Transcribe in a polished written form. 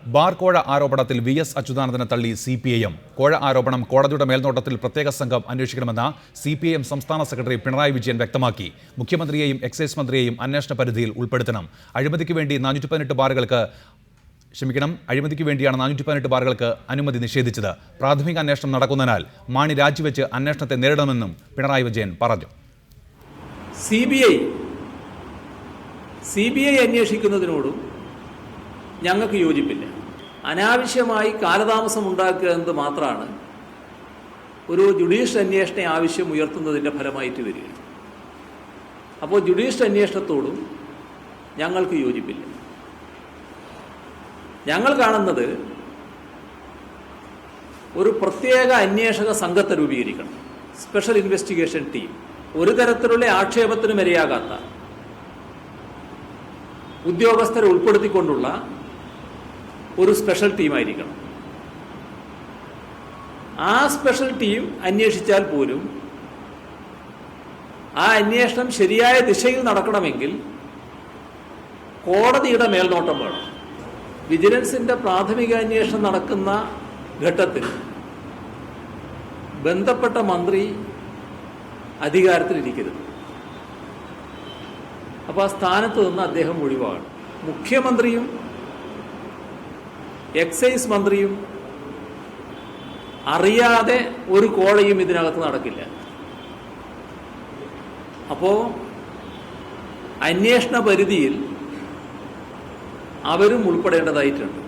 Bar കോഴ ആരോപണത്തിൽ VS. അച്യുതാനന്ദനെ തള്ളി സി.പി.ഐ.എം. കോഴ ആരോപണം കോടതിയുടെ മേൽനോട്ടത്തിൽ പ്രത്യേക സംഘം അന്വേഷിക്കണമെന്ന് സി.പി.ഐ.എം സംസ്ഥാന സെക്രട്ടറി പിണറായി വിജയൻ വ്യക്തമാക്കി. മുഖ്യമന്ത്രിയെയും എക്സൈസ് മന്ത്രിയെയും അന്വേഷണ പരിധിയിൽ ഉൾപ്പെടുത്തണം. അഴിമതിക്ക് വേണ്ടിയാണ് 418 ബാറുകൾക്ക് അനുമതി നിഷേധിച്ചത്. പ്രാഥമിക അന്വേഷണം നടക്കുന്നതിനാൽ മാണി രാജിവെച്ച് അന്വേഷണത്തെ നേരിടണമെന്നും പിണറായി വിജയൻ പറഞ്ഞു. സിബിഐ അന്വേഷിക്കുന്നതിനോടും ഞങ്ങൾക്ക് യോജിപ്പില്ല. അനാവശ്യമായി കാലതാമസം ഉണ്ടാക്കുക എന്നത് മാത്രമാണ് ഒരു ജുഡീഷ്യൽ അന്വേഷണ ആവശ്യം ഉയർത്തുന്നതിൻ്റെ ഫലമായിട്ട് വരിക. അപ്പോൾ ജുഡീഷ്യൽ അന്വേഷണത്തോടും ഞങ്ങൾക്ക് യോജിപ്പില്ല. ഞങ്ങൾ കാണുന്നത് ഒരു പ്രത്യേക അന്വേഷക സംഘത്തെ രൂപീകരിക്കണം. Special investigation team. ഒരു തരത്തിലുള്ള ആക്ഷേപത്തിനും ഇരയാകാത്ത ഉദ്യോഗസ്ഥരെ ഉൾപ്പെടുത്തിക്കൊണ്ടുള്ള ഒരു സ്പെഷ്യൽ ടീമായിരിക്കണം. ആ സ്പെഷ്യൽ ടീം അന്വേഷിച്ചാൽ പോലും ആ അന്വേഷണം ശരിയായ ദിശയിൽ നടക്കണമെങ്കിൽ കോടതിയുടെ മേൽനോട്ടം വേണം. വിജിലൻസിന്റെ പ്രാഥമിക അന്വേഷണം നടക്കുന്ന ഘട്ടത്തിൽ ബന്ധപ്പെട്ട മന്ത്രി അധികാരത്തിലിരിക്കരുത്. അപ്പോൾ ആ സ്ഥാനത്ത് നിന്ന് അദ്ദേഹം ഒഴിവാകണം. മുഖ്യമന്ത്രിയും എക്സൈസ് മന്ത്രിയും അറിയാതെ ഒരു കോഴയും ഇതിനകത്ത് നടക്കില്ല. അപ്പോൾ അന്വേഷണ പരിധിയിൽ അവരും ഉൾപ്പെടേണ്ടതായിട്ടുണ്ട്.